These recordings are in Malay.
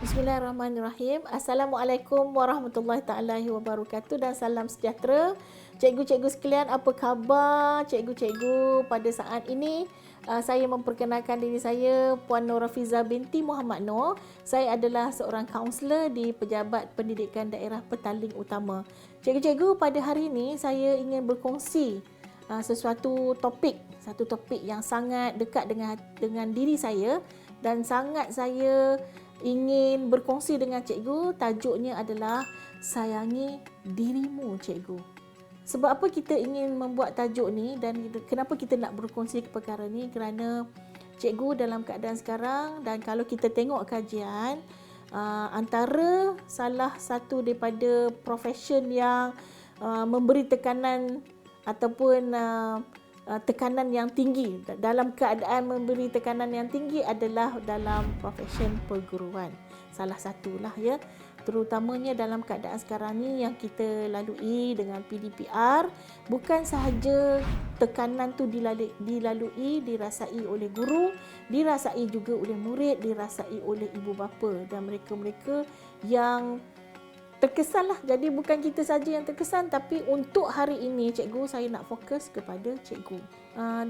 Bismillahirrahmanirrahim. Assalamualaikum warahmatullahi taala wabarakatuh dan salam sejahtera. Cikgu-cikgu sekalian, apa khabar cikgu-cikgu pada saat ini? Saya memperkenalkan diri saya, Puan Nur Rafiza binti Muhammad Noor. Saya adalah seorang kaunselor di Pejabat Pendidikan Daerah Petaling Utama. Cikgu-cikgu, pada hari ini saya ingin berkongsi satu topik yang sangat dekat dengan diri saya dan sangat saya ingin berkongsi dengan cikgu. Tajuknya adalah sayangi dirimu cikgu. Sebab apa kita ingin membuat tajuk ni dan kenapa kita nak berkongsi perkara ni? Kerana cikgu dalam keadaan sekarang, dan kalau kita tengok kajian, antara salah satu daripada profession yang memberi tekanan ataupun tekanan yang tinggi, dalam keadaan memberi tekanan yang tinggi adalah dalam profession perguruan. Salah satulah ya, terutamanya dalam keadaan sekarang ni yang kita lalui dengan PDPR, bukan sahaja tekanan tu dilalui, dirasai oleh guru, dirasai juga oleh murid, dirasai oleh ibu bapa dan mereka-mereka yang terkesanlah. Jadi bukan kita saja yang terkesan, tapi untuk hari ini cikgu, saya nak fokus kepada cikgu.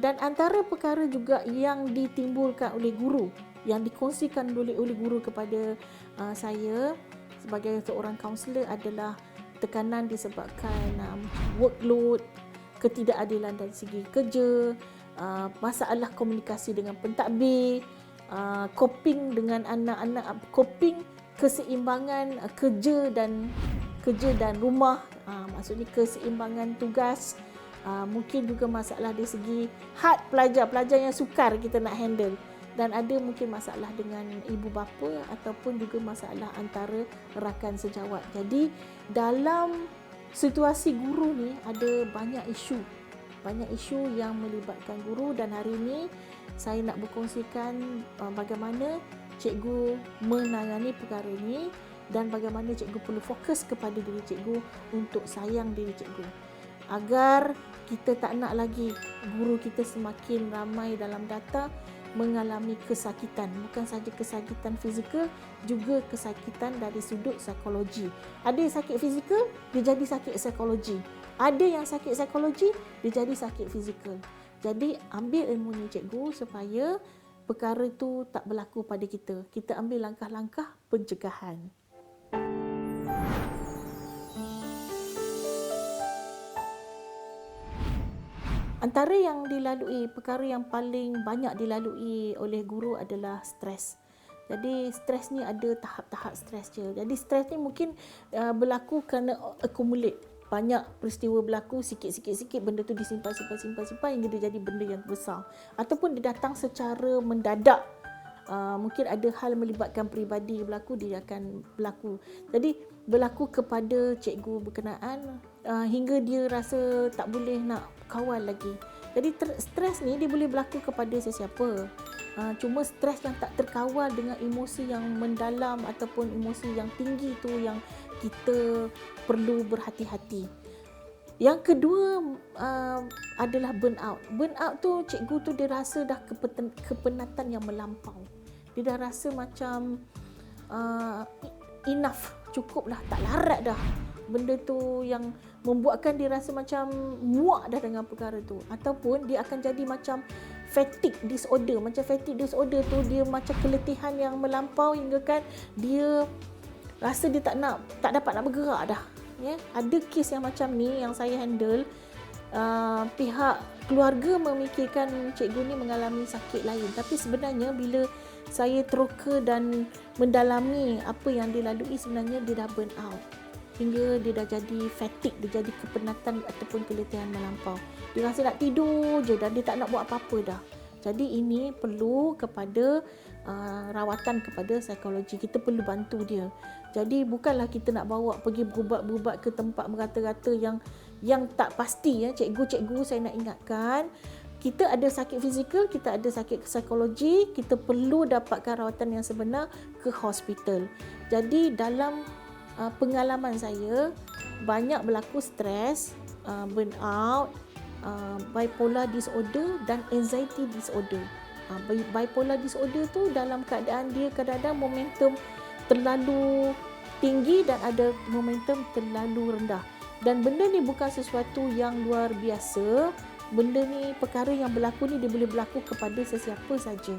Dan antara perkara juga yang ditimbulkan oleh guru, yang dikongsikan oleh guru kepada saya sebagai seorang kaunselor adalah tekanan disebabkan workload, ketidakadilan dari segi kerja, masalah komunikasi dengan pentadbir, coping dengan anak-anak, coping keseimbangan kerja dan rumah, maksudnya keseimbangan tugas, mungkin juga masalah dari segi had pelajar yang sukar kita nak handle, dan ada mungkin masalah dengan ibu bapa ataupun juga masalah antara rakan sejawat. Jadi dalam situasi guru ni ada banyak isu yang melibatkan guru, dan hari ini saya nak berkongsikan bagaimana cikgu menangani perkara ini dan bagaimana cikgu perlu fokus kepada diri cikgu untuk sayang diri cikgu, agar kita tak nak lagi guru kita semakin ramai dalam data mengalami kesakitan. Bukan saja kesakitan fizikal, juga kesakitan dari sudut psikologi. Ada yang sakit fizikal, dia jadi sakit psikologi. Ada yang sakit psikologi, dia jadi sakit fizikal. Jadi ambil ilmu ni cikgu supaya perkara itu tak berlaku pada kita. Kita ambil langkah-langkah pencegahan. Antara yang dilalui, perkara yang paling banyak dilalui oleh guru adalah stres. Jadi stres ni ada tahap-tahap stres je. Jadi stres ni mungkin berlaku kerana accumulate. Banyak peristiwa berlaku, sikit-sikit benda tu disimpan hingga dia jadi benda yang besar. Ataupun dia datang secara mendadak. Mungkin ada hal melibatkan peribadi berlaku, dia akan berlaku. Jadi berlaku kepada cikgu berkenaan hingga dia rasa tak boleh nak kawal lagi. Jadi stres ni dia boleh berlaku kepada sesiapa. Cuma stres yang tak terkawal dengan emosi yang mendalam ataupun emosi yang tinggi tu yang kita perlu berhati-hati. Yang kedua adalah burnout. Burnout tu cikgu tu dia rasa dah kepenatan yang melampau. Dia dah rasa macam enough, cukup dah, tak larat dah. Benda tu yang membuatkan dia rasa macam muak dah dengan perkara tu. Ataupun dia akan jadi macam fatigue disorder. Macam fatigue disorder tu dia macam keletihan yang melampau hingga kan dia rasa dia tak dapat nak bergerak dah. Ya, ada kes yang macam ni yang saya handle. Pihak keluarga memikirkan cikgu ni mengalami sakit lain, tapi sebenarnya bila saya teroka dan mendalami apa yang dilalui, sebenarnya dia dah burn out hingga dia dah jadi fatigue, dia jadi kepenatan ataupun keletihan melampau. Dia rasa nak tidur je dan dia tak nak buat apa-apa dah. Jadi ini perlu kepada rawatan kepada psikologi. Kita perlu bantu dia. Jadi bukanlah kita nak bawa pergi berubat-berubat ke tempat merata-rata yang tak pasti ya. Cikgu-cikgu, saya nak ingatkan, kita ada sakit fizikal, kita ada sakit psikologi, kita perlu dapatkan rawatan yang sebenar ke hospital. Jadi dalam pengalaman saya, banyak berlaku stres, burnout, bipolar disorder dan anxiety disorder. Bipolar disorder tu dalam keadaan dia kadang-kadang momentum terlalu tinggi dan ada momentum terlalu rendah. Dan benda ni bukan sesuatu yang luar biasa. Benda ni, perkara yang berlaku ni dia boleh berlaku kepada sesiapa saja.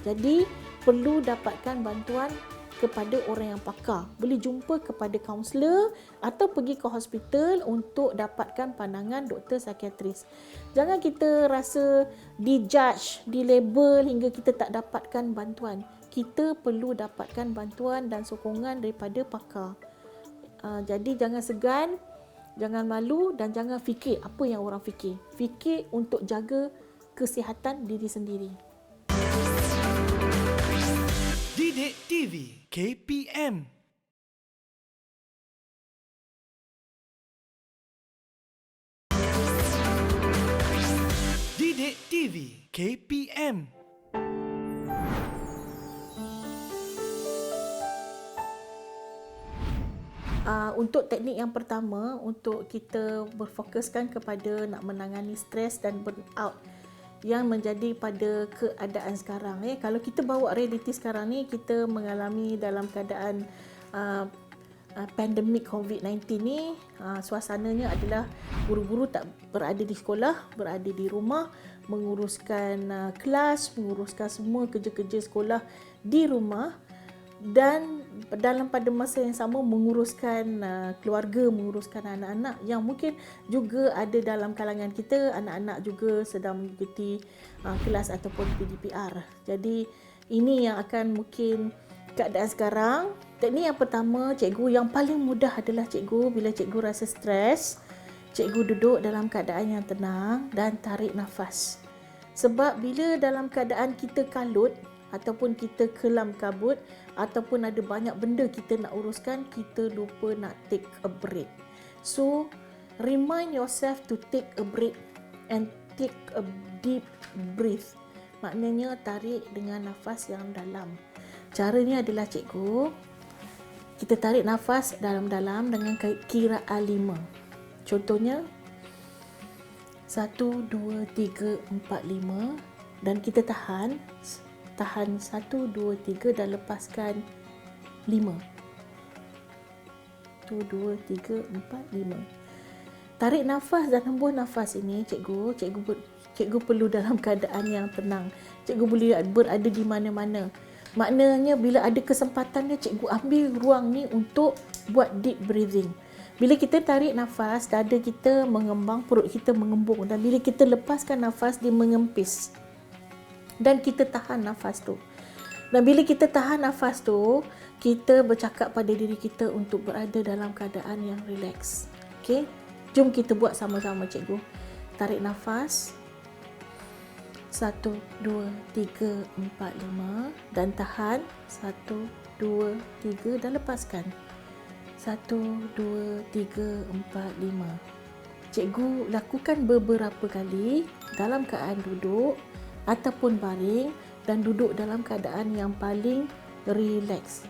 Jadi perlu dapatkan bantuan kepada orang yang pakar. Boleh jumpa kepada kaunselor atau pergi ke hospital untuk dapatkan pandangan doktor psikiatris. Jangan kita rasa dijudge, dilabel hingga kita tak dapatkan bantuan. Kita perlu dapatkan bantuan dan sokongan daripada pakar. Jadi jangan segan, jangan malu dan jangan fikir apa yang orang fikir. Fikir untuk jaga kesihatan diri sendiri. Didik TV KPM. Didik TV KPM. Untuk teknik yang pertama, untuk kita berfokuskan kepada nak menangani stres dan burnout yang menjadi pada keadaan sekarang. Kalau kita bawa realiti sekarang ni, kita mengalami dalam keadaan pandemik COVID-19 ni, suasananya adalah guru-guru tak berada di sekolah, berada di rumah, menguruskan kelas, menguruskan semua kerja-kerja sekolah di rumah, dan dalam pada masa yang sama menguruskan keluarga, menguruskan anak-anak yang mungkin juga ada dalam kalangan kita, anak-anak juga sedang mengikuti kelas ataupun PDPR. Jadi ini yang akan mungkin keadaan sekarang. Teknik yang pertama, cikgu, yang paling mudah adalah cikgu bila cikgu rasa stres, cikgu duduk dalam keadaan yang tenang dan tarik nafas. Sebab bila dalam keadaan kita kalut ataupun kita kelam kabut ataupun ada banyak benda kita nak uruskan, kita lupa nak take a break. So, remind yourself to take a break and take a deep breath. Maknanya tarik dengan nafas yang dalam. Caranya adalah cikgu, kita tarik nafas dalam-dalam dengan kiraan 5. Contohnya 1, 2, 3, 4, 5 dan kita tahan 1, 2, 3 dan lepaskan 5. 1, 2, 3, 4, 5. Tarik nafas dan hembus nafas ini, cikgu perlu dalam keadaan yang tenang. Cikgu boleh berada di mana-mana. Maknanya bila ada kesempatannya, cikgu ambil ruang ni untuk buat deep breathing. Bila kita tarik nafas, dada kita mengembang, perut kita mengembung, dan bila kita lepaskan nafas, dia mengempis. Dan kita tahan nafas tu. Dan bila kita tahan nafas tu, kita bercakap pada diri kita untuk berada dalam keadaan yang relax. Okey? Jom kita buat sama-sama, cikgu. Tarik nafas. 1, 2, 3, 4, 5 dan tahan. 1, 2, 3 dan lepaskan. 1, 2, 3, 4, 5. Cikgu lakukan beberapa kali dalam keadaan duduk ataupun baring dan duduk dalam keadaan yang paling relax.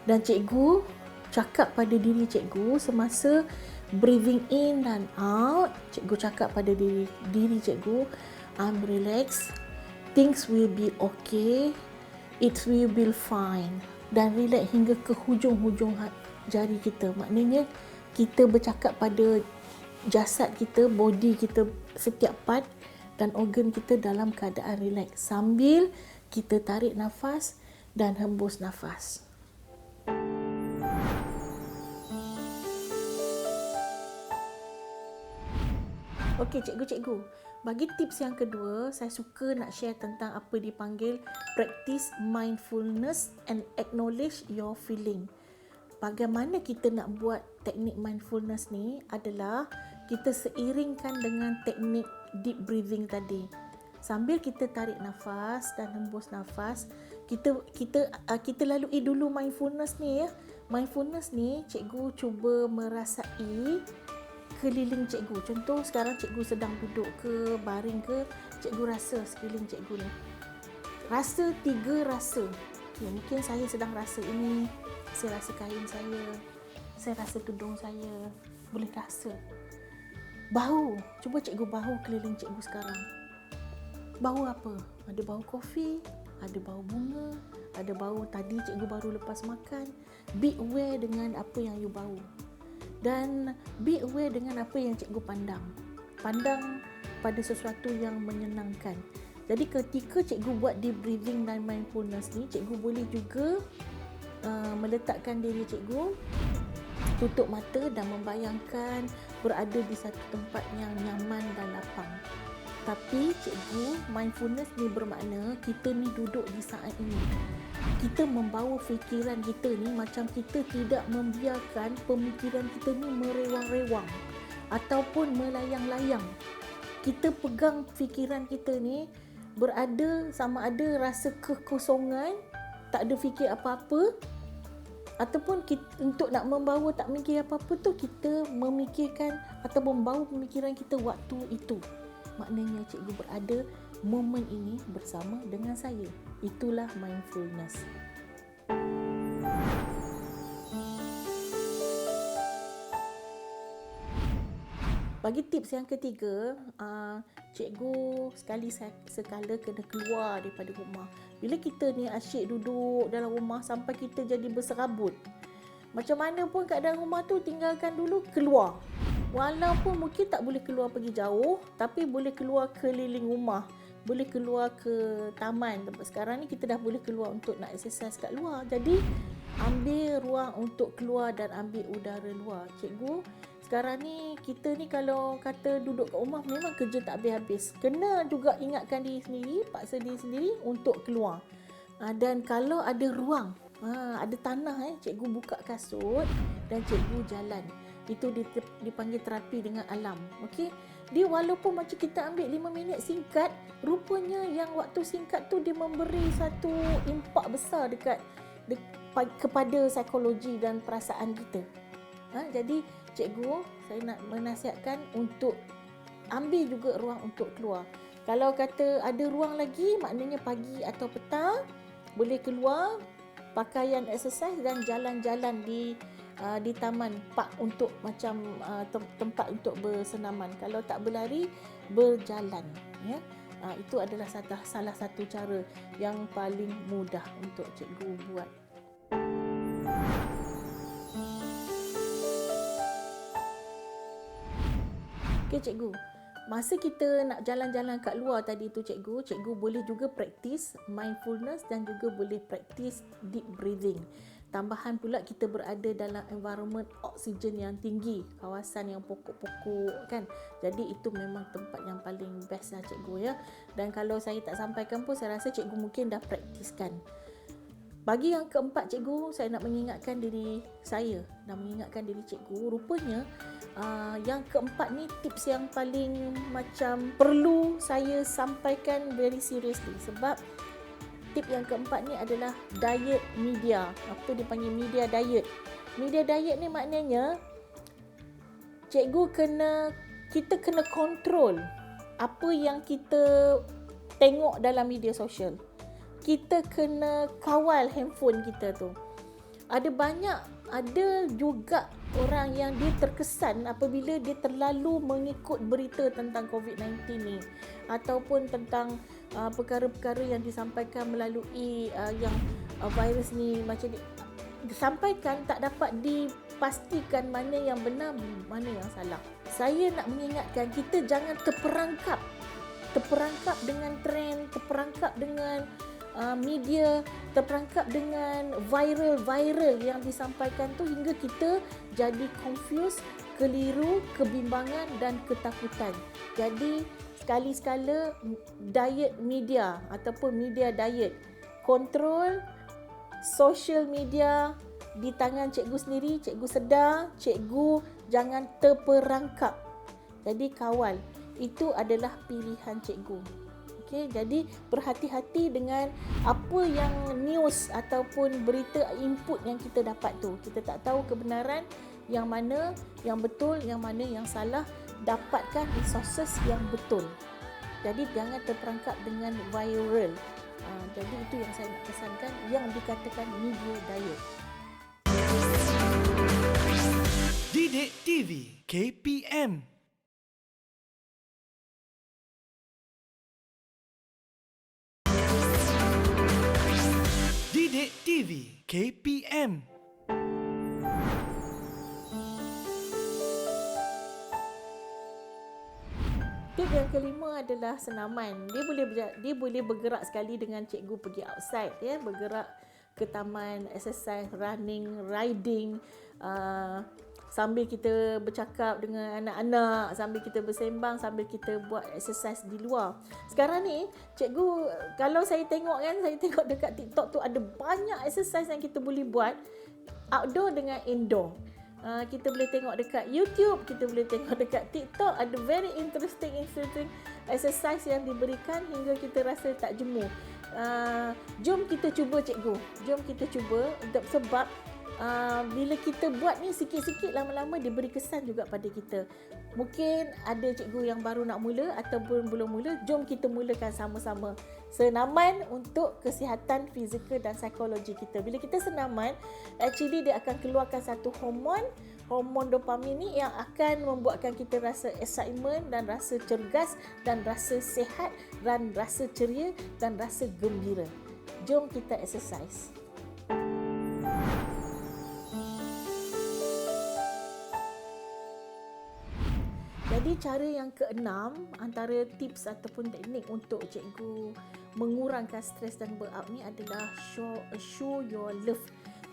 Dan cikgu cakap pada diri cikgu semasa breathing in dan out, cikgu cakap pada diri cikgu, I'm relax, things will be okay, it will be fine. Dan relax hingga ke hujung-hujung jari kita. Maknanya kita bercakap pada jasad kita, body kita, setiap part dan organ kita dalam keadaan relax sambil kita tarik nafas dan hembus nafas. Okey, cikgu. Bagi tips yang kedua, saya suka nak share tentang apa dipanggil practice mindfulness and acknowledge your feeling. Bagaimana kita nak buat teknik mindfulness ni adalah kita seiringkan dengan teknik deep breathing tadi. Sambil kita tarik nafas dan hembus nafas, kita lalui dulu mindfulness ni ya. Mindfulness ni cikgu cuba merasai keliling cikgu. Contoh sekarang cikgu sedang duduk ke baring ke, cikgu rasa sekeliling cikgu ni. Rasa 3 rasa. Okay, mungkin saya sedang rasa ini, saya rasa kain saya rasa tudung saya, boleh rasa. Bau, cuba cikgu bau keliling cikgu sekarang. Bau apa? Ada bau kopi, ada bau bunga, ada bau tadi cikgu baru lepas makan. Be aware dengan apa yang you bau. Dan be aware dengan apa yang cikgu pandang. Pandang pada sesuatu yang menyenangkan. Jadi ketika cikgu buat deep breathing dan mindfulness ni, cikgu boleh juga meletakkan diri cikgu tutup mata dan membayangkan berada di satu tempat yang nyaman dan lapang. Tapi cikgu, mindfulness ni bermakna kita ni duduk di saat ini. Kita membawa fikiran kita ni macam kita tidak membiarkan pemikiran kita ni merewang-rewang ataupun melayang-layang. Kita pegang fikiran kita ni berada sama ada rasa kekosongan, tak ada fikir apa-apa, ataupun kita, untuk nak membawa tak mikir apa-apa tu kita memikirkan atau membawa pemikiran kita waktu itu. Maknanya cikgu berada momen ini bersama dengan saya. Itulah mindfulness. Bagi tips yang ketiga, cikgu sekali-sekala kena keluar daripada rumah. Bila kita ni asyik duduk dalam rumah sampai kita jadi berserabut. Macam mana pun keadaan rumah tu, tinggalkan dulu, keluar. Walaupun mungkin tak boleh keluar pergi jauh, tapi boleh keluar keliling rumah. Boleh keluar ke taman. Sekarang ni kita dah boleh keluar untuk nak exercise kat luar. Jadi, ambil ruang untuk keluar dan ambil udara luar. Cikgu, sekarang ni kita ni kalau kata duduk kat rumah memang kerja tak habis-habis. Kena juga ingatkan diri sendiri, paksa diri sendiri untuk keluar. Dan kalau ada ruang, ada tanah, cikgu buka kasut dan cikgu jalan. Itu dipanggil terapi dengan alam. Okey. Dia walaupun macam kita ambil 5 minit singkat, rupanya yang waktu singkat tu dia memberi satu impak besar kepada psikologi dan perasaan kita. Jadi cikgu, saya nak menasihatkan untuk ambil juga ruang untuk keluar. Kalau kata ada ruang lagi, maknanya pagi atau petang boleh keluar, pakaian exercise dan jalan-jalan di taman park untuk macam tempat untuk bersenaman. Kalau tak berlari, berjalan, ya. Itu adalah salah satu cara yang paling mudah untuk cikgu buat. Okey cikgu, masa kita nak jalan-jalan kat luar tadi tu cikgu boleh juga praktis mindfulness dan juga boleh praktis deep breathing. Tambahan pula kita berada dalam environment oksigen yang tinggi, kawasan yang pokok-pokok kan. Jadi itu memang tempat yang paling best lah cikgu, ya. Dan kalau saya tak sampaikan pun, saya rasa cikgu mungkin dah praktiskan. Bagi yang keempat cikgu, saya nak mengingatkan diri saya dan mengingatkan diri cikgu, rupanya yang keempat ni tips yang paling macam perlu saya sampaikan very seriously. Sebab tip yang keempat ni adalah diet media. Apa dipanggil media diet? Media diet ni maknanya kita kena kontrol apa yang kita tengok dalam media sosial. Kita kena kawal handphone kita tu. Ada juga orang yang dia terkesan apabila dia terlalu mengikut berita tentang COVID-19 ni ataupun tentang perkara-perkara yang disampaikan melalui yang virus ni macam disampaikan, tak dapat dipastikan mana yang benar, mana yang salah. Saya nak mengingatkan kita jangan terperangkap dengan trend, terperangkap dengan media, terperangkap dengan viral yang disampaikan tu hingga kita jadi confused, keliru, kebimbangan dan ketakutan. Jadi sekali-sekala diet media ataupun media diet, kontrol social media di tangan cikgu sendiri. Cikgu sedar, cikgu jangan terperangkap. Jadi kawal, itu adalah pilihan cikgu. Okay, jadi berhati-hati dengan apa yang news ataupun berita input yang kita dapat tu. Kita tak tahu kebenaran yang mana yang betul, yang mana yang salah. Dapatkan resources yang betul. Jadi jangan terperangkap dengan viral. Jadi itu yang saya nak pesankan, yang dikatakan media diet. Didik TV KPM. Didik TV KPM. Tip yang kelima adalah senaman. Dia boleh bergerak sekali dengan cikgu pergi outside, ya, bergerak ke taman, exercise, running, riding, sambil kita bercakap dengan anak-anak, sambil kita bersembang, sambil kita buat exercise di luar. Sekarang ni cikgu, kalau saya tengok dekat TikTok tu ada banyak exercise yang kita boleh buat outdoor dengan indoor. Kita boleh tengok dekat YouTube, kita boleh tengok dekat TikTok, ada very interesting exercise yang diberikan hingga kita rasa tak jemu. Jom kita cuba cikgu, jom kita cuba, sebab bila kita buat ni sikit-sikit, lama-lama dia beri kesan juga pada kita. Mungkin ada cikgu yang baru nak mula ataupun belum mula, jom kita mulakan sama-sama. Senaman untuk kesihatan fizikal dan psikologi kita. Bila kita senaman, actually dia akan keluarkan satu hormon dopamin ni yang akan membuatkan kita rasa excitement dan rasa cergas dan rasa sihat dan rasa ceria dan rasa gembira. Jom kita exercise. Jadi cara yang keenam, antara tips ataupun teknik untuk cikgu mengurangkan stres dan burnout ni adalah show your love.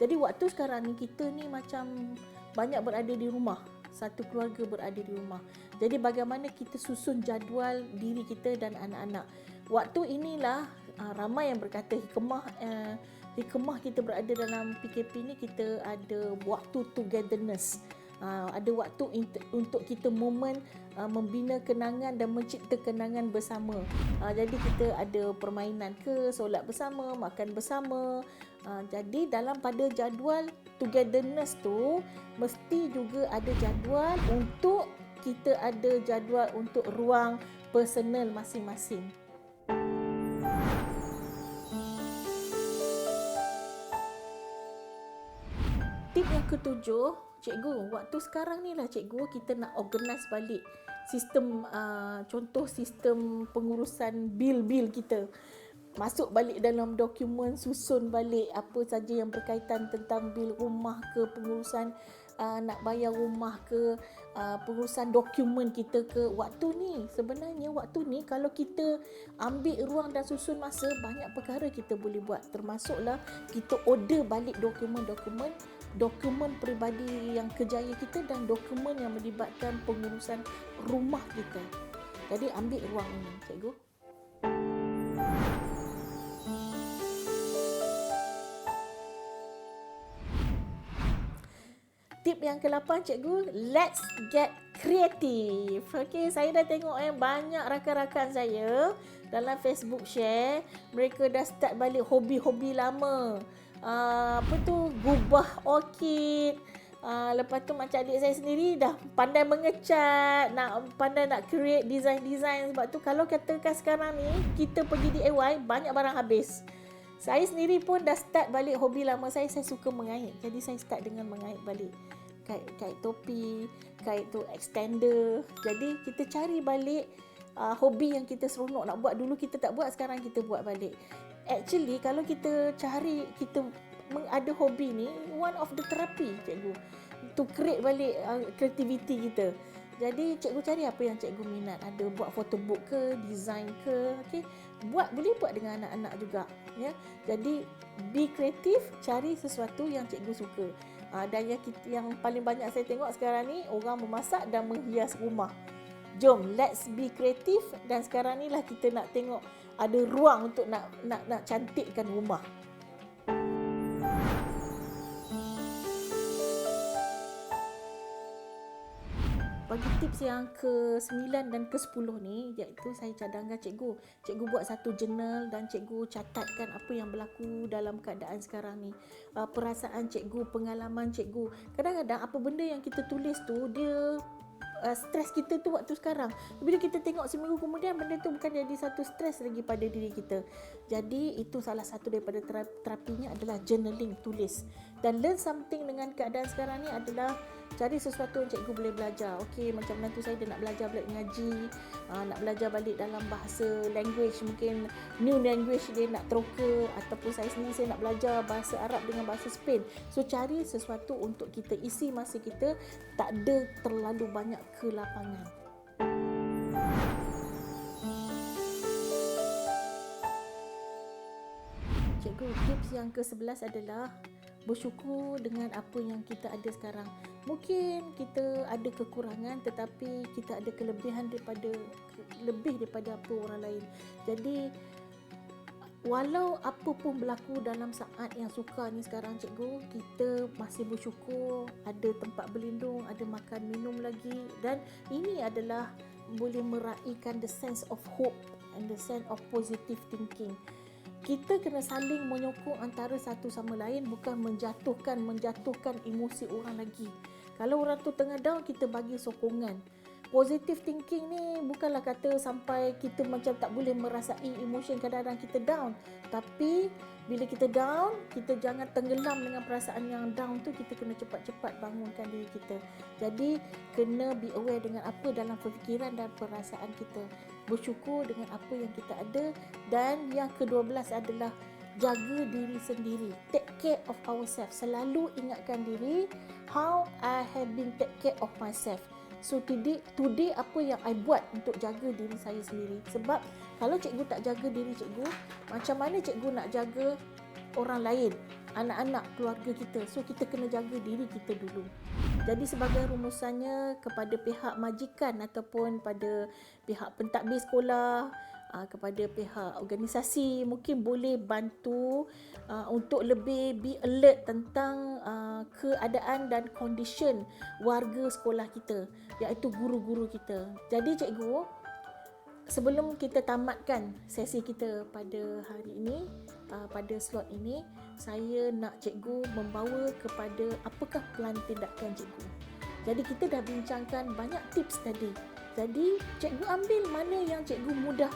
Jadi waktu sekarang ni kita ni macam banyak berada di rumah, satu keluarga berada di rumah. Jadi bagaimana kita susun jadual diri kita dan anak-anak. Waktu inilah ramai yang berkata hikmah kita berada dalam PKP ni, kita ada waktu togetherness. Ada waktu untuk kita momen membina kenangan dan mencipta kenangan bersama. Jadi kita ada permainan solat bersama, makan bersama. Jadi pada jadual togetherness tu mesti juga ada jadual untuk ruang personal masing-masing. Tip yang ketujuh, cikgu, waktu sekarang ni lah cikgu, kita nak organize balik sistem, contoh sistem pengurusan bil-bil kita. Masuk balik dalam dokumen, susun balik apa saja yang berkaitan tentang bil rumah ke, pengurusan nak bayar rumah ke, pengurusan dokumen kita ke. Sebenarnya waktu ni kalau kita ambil ruang dan susun masa, banyak perkara kita boleh buat. Termasuklah kita order balik dokumen peribadi yang kerjaya kita dan dokumen yang melibatkan pengurusan rumah kita. Jadi ambil ruang ini, cikgu. Tip yang ke-8, cikgu, let's get creative. Okey, saya dah tengok banyak rakan-rakan saya dalam Facebook share, mereka dah start balik hobi-hobi lama. Gubah orkid. Lepas tu macam adik saya sendiri dah pandai mengecat, pandai nak create design-design. Sebab tu kalau katakan sekarang ni kita pergi DIY, banyak barang habis. Saya sendiri pun dah start balik hobi lama saya suka mengait. Jadi saya start dengan mengait balik. Kait topi, kait tu extender. Jadi kita cari balik hobi yang kita seronok nak buat. Dulu kita tak buat, sekarang kita buat balik. Actually kalau kita ada hobi ni, one of the therapy, cikgu, to create balik creativity kita. Jadi cikgu cari apa yang cikgu minat. Ada buat photobook ke, design ke, okey. Boleh buat dengan anak-anak juga, ya. Jadi be kreatif, cari sesuatu yang cikgu suka. Dan yang paling banyak saya tengok sekarang ni, orang memasak dan menghias rumah. Jom, let's be kreatif. Dan sekarang ni lah kita nak tengok ada ruang untuk nak cantikkan rumah. Bagi tips yang ke-9 dan ke-10 ni, iaitu saya cadangkan cikgu buat satu journal dan cikgu catatkan apa yang berlaku dalam keadaan sekarang ni. Perasaan cikgu, pengalaman cikgu. Kadang-kadang apa benda yang kita tulis tu, dia stres kita tu waktu sekarang. Bila kita tengok seminggu kemudian, benda tu bukan jadi satu stres lagi pada diri kita. Jadi itu salah satu daripada terapinya adalah journaling, tulis. Dan learn something dengan keadaan sekarang ni adalah cari sesuatu yang cikgu boleh belajar. Okey, macam menantu saya dia nak belajar balik ngaji, nak belajar balik dalam bahasa language, mungkin new language dia nak teroka, ataupun saya sendiri saya nak belajar bahasa Arab dengan bahasa Spain. So cari sesuatu untuk kita isi masa kita tak ada terlalu banyak kelapangan. Cikgu, tips yang ke-11 adalah bersyukur dengan apa yang kita ada sekarang. Mungkin kita ada kekurangan tetapi kita ada kelebihan lebih daripada apa orang lain. Jadi walau apa pun berlaku dalam saat yang sukar ni sekarang cikgu, kita masih bersyukur ada tempat berlindung, ada makan minum lagi, dan ini adalah boleh meraihkan the sense of hope and the sense of positive thinking. Kita kena saling menyokong antara satu sama lain, bukan menjatuhkan emosi orang lagi. Kalau orang tu tengah down, kita bagi sokongan. Positive thinking ni bukanlah kata sampai kita macam tak boleh merasai emosi kadang-kadang kita down. Tapi bila kita down, kita jangan tenggelam dengan perasaan yang down tu, kita kena cepat-cepat bangunkan diri kita. Jadi kena be aware dengan apa dalam fikiran dan perasaan kita. Bersyukur dengan apa yang kita ada. Dan yang ke-12 adalah jaga diri sendiri. Take care of ourselves. Selalu ingatkan diri, how I have been take care of myself. So today apa yang I buat untuk jaga diri saya sendiri. Sebab kalau cikgu tak jaga diri cikgu, macam mana cikgu nak jaga orang lain, anak-anak, keluarga kita? So kita kena jaga diri kita dulu. Jadi sebagai rumusannya, kepada pihak majikan ataupun pada pihak pentadbir sekolah, kepada pihak organisasi, mungkin boleh bantu untuk lebih be alert tentang keadaan dan condition warga sekolah kita, iaitu guru-guru kita. Jadi cikgu, sebelum kita tamatkan sesi kita pada hari ini, pada slot ini, saya nak cikgu membawa kepada apakah pelan tindakan cikgu. Jadi kita dah bincangkan banyak tips tadi. Jadi cikgu ambil mana yang cikgu mudah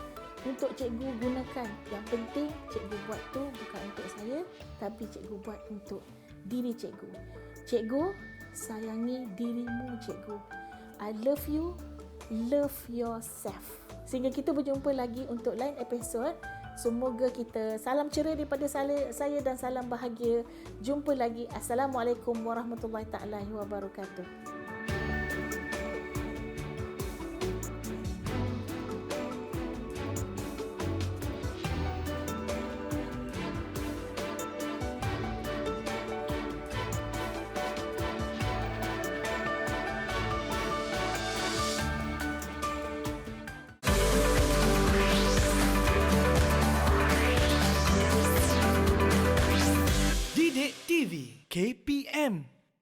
untuk cikgu gunakan. Yang penting cikgu buat tu bukan untuk saya, tapi cikgu buat untuk diri cikgu. Cikgu, sayangi dirimu cikgu. I love you, love yourself. Sehingga kita berjumpa lagi untuk lain episod. Semoga kita salam ceria daripada saya dan salam bahagia. Jumpa lagi. Assalamualaikum warahmatullahi taala wabarakatuh.